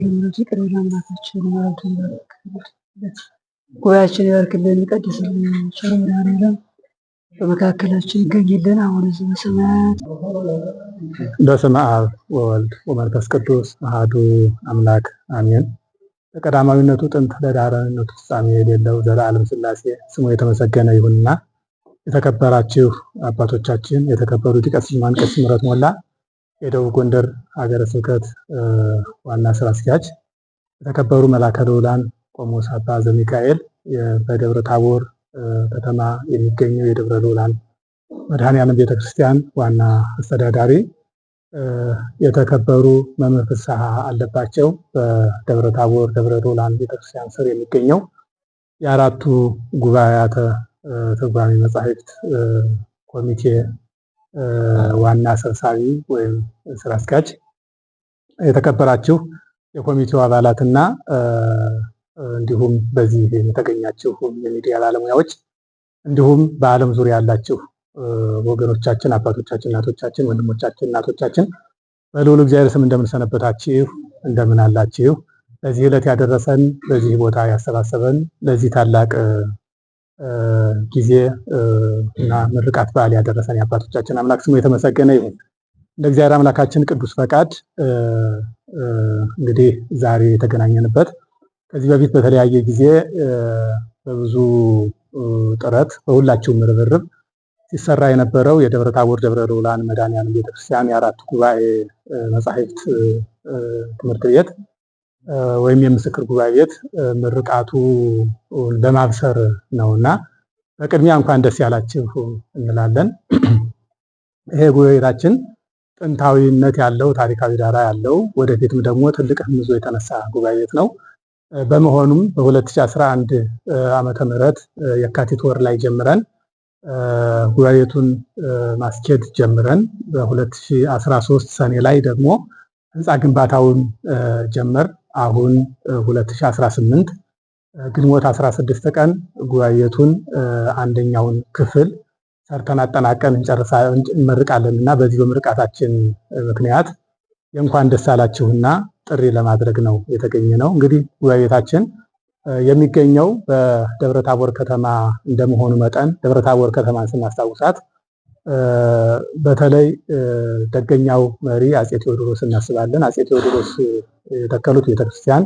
ቅዱስ አምላካችን ማለቱን ጉባኤያችን ይባርክልን፣ ይቀድስልን። ቸር መድኃኔዓለም በመካከላችን ይገኝልን። አሁን በሰማያት በስመ አብ ወወልድ ወመንፈስ ቅዱስ አሐዱ አምላክ አሜን። በቀዳማዊነቱ ጥንት ለዳህራዊነቱ ፍጻሜ የሌለው ዘላለም ሥላሴ ስሙ የተመሰገነ ይሁንና የተከበራችሁ አባቶቻችን፣ የተከበሩት ቀሲስ ማን ቀሲስ ምህረት ሞላ የደቡብ ጎንደር ሀገረ ስብከት ዋና ስራ አስኪያጅ፣ የተከበሩ መላከ ልዑላን ቆሞስ አባ ዘሚካኤል በደብረ ታቦር ከተማ የሚገኘው የደብረ ልዑላን መድኃኔዓለም ቤተክርስቲያን ዋና አስተዳዳሪ፣ የተከበሩ መምህር ፍስሐ አለባቸው በደብረ ታቦር ደብረ ልዑላን ቤተክርስቲያን ስር የሚገኘው የአራቱ ጉባኤያተ ትርጓሜ መጻሕፍት ኮሚቴ ዋና ሰብሳቢ ወይም ስራ አስኪያጅ፣ የተከበራችሁ የኮሚቴው አባላትና እንዲሁም በዚህ የተገኛችሁ የሚዲያ ባለሙያዎች እንዲሁም በዓለም ዙሪያ ያላችሁ ወገኖቻችን፣ አባቶቻችን፣ እናቶቻችን፣ ወንድሞቻችን፣ እናቶቻችን በልዑል እግዚአብሔር ስም እንደምን ሰነበታችሁ? እንደምን አላችሁ? ለዚህ ዕለት ያደረሰን በዚህ ቦታ ያሰባሰበን ለዚህ ታላቅ ጊዜ እና ምርቃት በዓል ያደረሰን የአባቶቻችን አምላክ ስሙ የተመሰገነ ይሁን። እንደ እግዚአብሔር አምላካችን ቅዱስ ፈቃድ እንግዲህ ዛሬ የተገናኘንበት ከዚህ በፊት በተለያየ ጊዜ በብዙ ጥረት በሁላችሁም ርብርብ ሲሰራ የነበረው የደብረ ታቦር ደብረ ልዑላን መድኃኔዓለም ቤተክርስቲያን የአራቱ ጉባኤ መጻሕፍት ትምህርት ቤት ወይም የምስክር ጉባኤ ቤት ምርቃቱ ለማብሰር ነውና በቅድሚያ እንኳን ደስ ያላችሁ እንላለን። ይሄ ጉባኤ ቤታችን ጥንታዊነት ያለው ታሪካዊ ዳራ ያለው ወደፊትም ደግሞ ትልቅ ሕልም ይዞ የተነሳ ጉባኤ ቤት ነው። በመሆኑም በ2011 ዓመተ ምህረት የካቲት ወር ላይ ጀምረን ጉባኤ ቤቱን ማስኬድ ጀምረን በ2013 ሰኔ ላይ ደግሞ ህንፃ ግንባታውን ጀመር። አሁን 2018 ግንቦት 16 ቀን ጉባኤ ቤቱን አንደኛውን ክፍል ሰርተን አጠናቀን እንመርቃለን እና በዚህ በምርቃታችን ምክንያት የእንኳን ደስ አላችሁና ጥሪ ለማድረግ ነው የተገኘ ነው። እንግዲህ ጉባኤ ቤታችን የሚገኘው በደብረ ታቦር ከተማ እንደመሆኑ መጠን ደብረ ታቦር ከተማን ስናስታውሳት በተለይ ደገኛው መሪ አፄ ቴዎድሮስ እናስባለን። አፄ ቴዎድሮስ የተከሉት ቤተክርስቲያን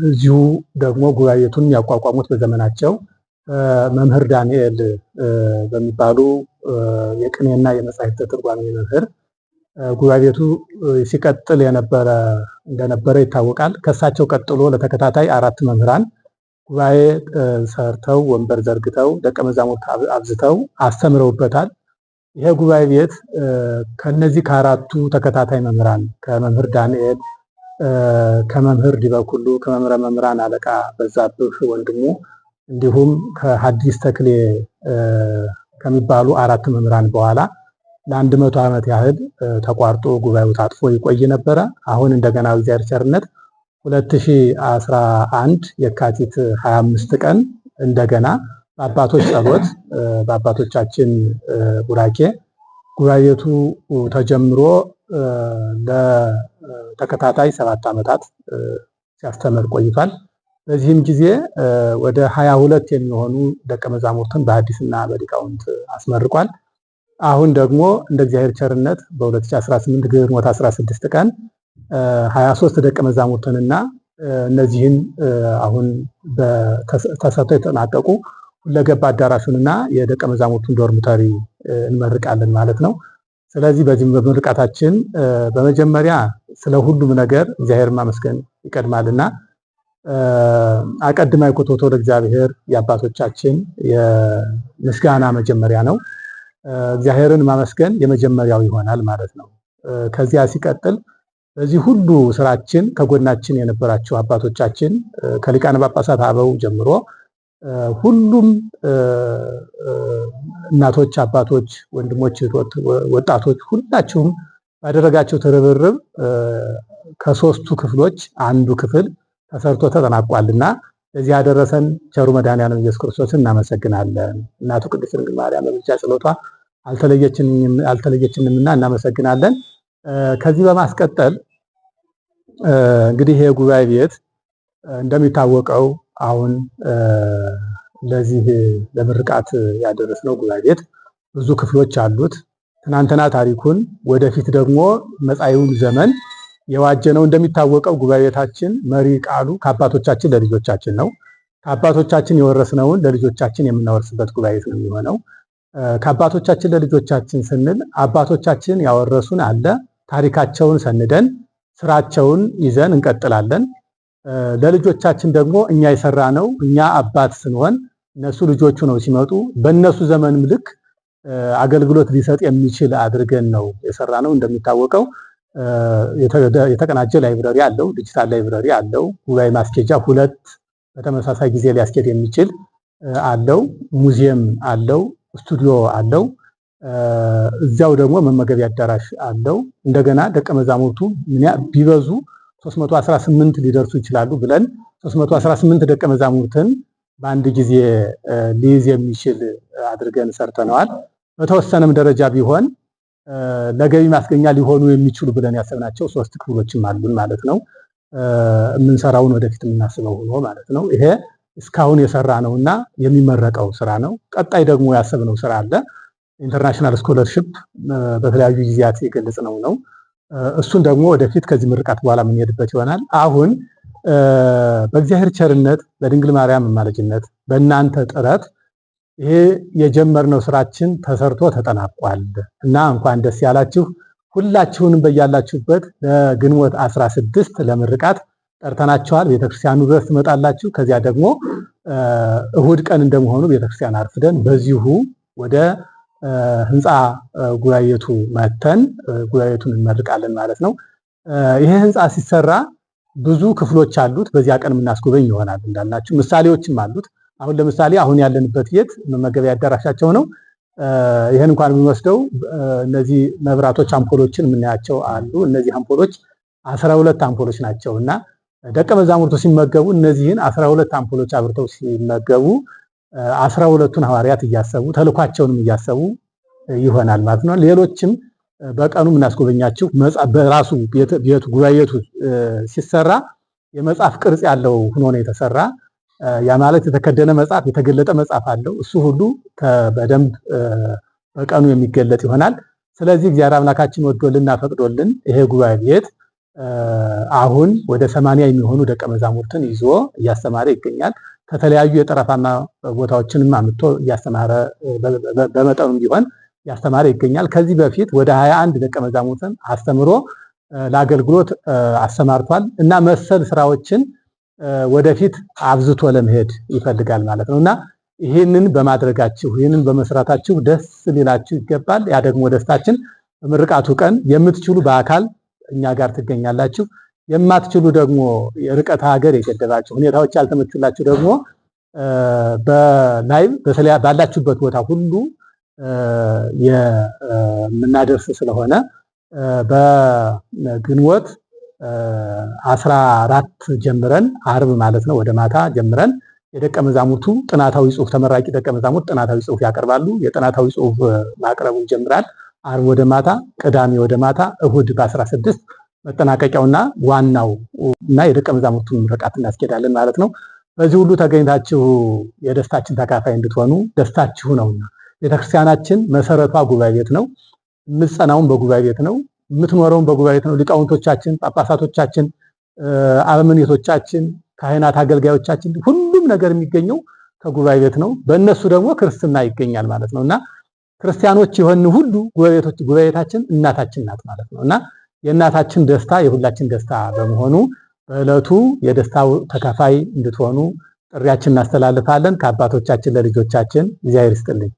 እዚሁ ደግሞ ጉባኤ ቤቱን ያቋቋሙት በዘመናቸው መምህር ዳንኤል በሚባሉ የቅኔና የመጻሕፍት ትርጓሜ መምህር ጉባኤ ቤቱ ሲቀጥል እንደነበረ ይታወቃል። ከሳቸው ቀጥሎ ለተከታታይ 4 መምህራን ጉባኤ ሰርተው ወንበር ዘርግተው ደቀ መዛሙርት አብዝተው አስተምረውበታል። ይሄ ጉባኤ ቤት ከነዚህ ከአራቱ ተከታታይ መምህራን ከመምህር ዳንኤል፣ ከመምህር ዲበኩሉ፣ ከመምህረ መምህራን አለቃ በዛብህ ወንድሙ እንዲሁም ከሐዲስ ተክሌ ከሚባሉ 4 መምህራን በኋላ ለ100 ዓመት ያህል ተቋርጦ ጉባኤው ታጥፎ ይቆይ ነበረ። አሁን እንደገና እግዚአብሔር ቸርነት 2011 የካቲት 25 ቀን እንደገና በአባቶች ጸሎት በአባቶቻችን ቡራኬ ጉባኤ ቤቱ ተጀምሮ ለተከታታይ 7 ዓመታት ሲያስተምር ቆይቷል። በዚህም ጊዜ ወደ 22 የሚሆኑ ደቀ መዛሙርትን በሐዲስና በሊቃውንት አስመርቋል። አሁን ደግሞ እንደ እግዚአብሔር ቸርነት በ2018 ግንቦት 16 ቀን 23 ደቀ መዛሙርትንና እነዚህን አሁን ተሰርተው የተጠናቀቁ ሁለገብ አዳራሹንና የደቀ መዛሙርቱን ዶርሚተሪ እንመርቃለን ማለት ነው። ስለዚህ በዚህም በምርቃታችን በመጀመሪያ ስለ ሁሉም ነገር እግዚአብሔር ማመስገን ይቀድማልና አቀድማ ይኮቶቶ ለእግዚአብሔር የአባቶቻችን የምስጋና መጀመሪያ ነው። እግዚአብሔርን ማመስገን የመጀመሪያው ይሆናል ማለት ነው። ከዚያ ሲቀጥል በዚህ ሁሉ ስራችን ከጎናችን የነበራችሁ አባቶቻችን ከሊቃነ ጳጳሳት አበው ጀምሮ ሁሉም እናቶች፣ አባቶች፣ ወንድሞች፣ ወጣቶች ሁላችሁም ባደረጋችሁ ርብርብ ከ3ቱ ክፍሎች አንዱ ክፍል ተሰርቶ ተጠናቋልና ለዚህ ያደረሰን ቸሩ መድኃኔዓለም ኢየሱስ ክርስቶስን እናመሰግናለን። እናቱ ቅድስት ድንግል ማርያም በምልጃ ጸሎቷ አልተለየችንምና እናመሰግናለን። ከዚህ በማስቀጠል እንግዲህ ይሄ ጉባኤ ቤት እንደሚታወቀው አሁን ለዚህ ለምርቃት ያደረስነው ጉባኤ ቤት ብዙ ክፍሎች አሉት። ትናንትና ታሪኩን ወደፊት ደግሞ መጻኢውን ዘመን የዋጀ ነው። እንደሚታወቀው ጉባኤ ቤታችን መሪ ቃሉ ከአባቶቻችን ለልጆቻችን ነው። ከአባቶቻችን የወረስነውን ለልጆቻችን የምናወርስበት ጉባኤ ቤት ነው የሚሆነው። ከአባቶቻችን ለልጆቻችን ስንል አባቶቻችን ያወረሱን አለ፣ ታሪካቸውን ሰንደን ስራቸውን ይዘን እንቀጥላለን። ለልጆቻችን ደግሞ እኛ የሰራ ነው። እኛ አባት ስንሆን እነሱ ልጆቹ ነው ሲመጡ በእነሱ ዘመንም ልክ አገልግሎት ሊሰጥ የሚችል አድርገን ነው የሰራ ነው። እንደሚታወቀው የተቀናጀ ላይብረሪ አለው፣ ዲጂታል ላይብረሪ አለው። ጉባኤ ማስኬጃ 2 በተመሳሳይ ጊዜ ሊያስኬድ የሚችል አለው። ሙዚየም አለው፣ ስቱዲዮ አለው። እዚያው ደግሞ መመገቢያ አዳራሽ አለው። እንደገና ደቀ መዛሙርቱ ቢበዙ 318 ሊደርሱ ይችላሉ ብለን 318 ደቀ መዛሙርትን በአንድ ጊዜ ሊይዝ የሚችል አድርገን ሰርተነዋል። በተወሰነም ደረጃ ቢሆን ለገቢ ማስገኛ ሊሆኑ የሚችሉ ብለን ያሰብናቸው 3 ክፍሎችም አሉን ማለት ነው። የምንሰራውን ወደፊት የምናስበው ሆኖ ማለት ነው። ይሄ እስካሁን የሰራ ነውና የሚመረቀው ስራ ነው። ቀጣይ ደግሞ ያሰብነው ስራ አለ። ኢንተርናሽናል ስኮለርሺፕ በተለያዩ ጊዜያት የገለጽነው ነው። እሱን ደግሞ ወደፊት ከዚህ ምርቃት በኋላ የምንሄድበት ይሆናል። አሁን በእግዚአብሔር ቸርነት በድንግል ማርያም አማላጅነት በእናንተ ጥረት ይሄ የጀመርነው ስራችን ተሰርቶ ተጠናቋል እና እንኳን ደስ ያላችሁ። ሁላችሁንም በያላችሁበት ለግንቦት 16 ለምርቃት ጠርተናችኋል። ቤተክርስቲያኑ ድረስ ትመጣላችሁ። ከዚያ ደግሞ እሁድ ቀን እንደመሆኑ ቤተክርስቲያን አርፍደን በዚሁ ወደ ህንፃ ጉባኤቱ መተን ጉባኤቱን እንመርቃለን ማለት ነው። ይሄ ህንፃ ሲሰራ ብዙ ክፍሎች አሉት። በዚያ ቀን የምናስጎበኝ ይሆናል እንዳልናችሁ። ምሳሌዎችም አሉት። አሁን ለምሳሌ አሁን ያለንበት ቤት መመገቢያ አዳራሻቸው ነው። ይሄን እንኳን የምንወስደው እነዚህ መብራቶች አምፖሎችን የምናያቸው አሉ። እነዚህ አምፖሎች 12 አምፖሎች ናቸው እና ደቀ መዛሙርቱ ሲመገቡ እነዚህን 12 አምፖሎች አብርተው ሲመገቡ 12ቱን ሐዋርያት እያሰቡ ተልኳቸውንም እያሰቡ ይሆናል ማለት ነው። ሌሎችም በቀኑ የምናስጎበኛችሁ በራሱ ቤቱ ጉባኤቱ ሲሰራ የመጽሐፍ ቅርጽ ያለው ሆኖ ነው የተሰራ። ያ ማለት የተከደነ መጽሐፍ የተገለጠ መጽሐፍ አለው። እሱ ሁሉ በደንብ በቀኑ የሚገለጥ ይሆናል። ስለዚህ እግዚአብሔር አምላካችን ወዶልና ፈቅዶልን ይሄ ጉባኤ ቤት አሁን ወደ 80 የሚሆኑ ደቀ መዛሙርትን ይዞ እያስተማረ ይገኛል። ከተለያዩ የጠረፋማ ቦታዎችንም አምጥቶ እያስተማረ በመጠኑም ቢሆን እያስተማረ ይገኛል። ከዚህ በፊት ወደ 21 ደቀ መዛሙርትን አስተምሮ ለአገልግሎት አሰማርቷል እና መሰል ስራዎችን ወደፊት አብዝቶ ለመሄድ ይፈልጋል ማለት ነውና ይህንን በማድረጋችሁ ይህንን በመስራታችሁ ደስ ሊላችሁ ይገባል። ያ ደግሞ ደስታችን በምርቃቱ ቀን የምትችሉ በአካል እኛ ጋር ትገኛላችሁ። የማትችሉ ደግሞ የርቀት ሀገር የገደባችሁ ሁኔታዎች ያልተመቹላችሁ ደግሞ በላይቭ ባላችሁበት ቦታ ሁሉ የምናደርስ ስለሆነ በግንቦት 14 ጀምረን አርብ ማለት ነው ወደ ማታ ጀምረን የደቀ መዛሙርቱ ጥናታዊ ጽሑፍ ተመራቂ ደቀ መዛሙርት ጥናታዊ ጽሑፍ ያቀርባሉ። የጥናታዊ ጽሑፍ ማቅረቡ ይጀምራል። አርብ ወደ ማታ፣ ቅዳሜ ወደ ማታ፣ እሁድ በ16 መጠናቀቂያውና ዋናው እና የደቀ መዛሙርቱን ምርቃት እናስኬዳለን ማለት ነው። በዚህ ሁሉ ተገኝታችሁ የደስታችን ተካፋይ እንድትሆኑ ደስታችሁ ነውና ቤተክርስቲያናችን መሰረቷ ጉባኤ ቤት ነው። የምትጸናውን በጉባኤ ቤት ነው። የምትኖረውን በጉባኤ ቤት ነው። ሊቃውንቶቻችን፣ ጳጳሳቶቻችን፣ አበምኔቶቻችን፣ ካህናት፣ አገልጋዮቻችን ሁሉም ነገር የሚገኘው ከጉባኤ ቤት ነው። በእነሱ ደግሞ ክርስትና ይገኛል ማለት ነውና ክርስቲያኖች የሆን ሁሉ ጉባኤታችን እናታችን ናት ማለት ነውና የእናታችን ደስታ የሁላችን ደስታ በመሆኑ በዕለቱ የደስታው ተካፋይ እንድትሆኑ ጥሪያችን እናስተላልፋለን። ከአባቶቻችን ለልጆቻችን እግዚአብሔር ይስጥልኝ።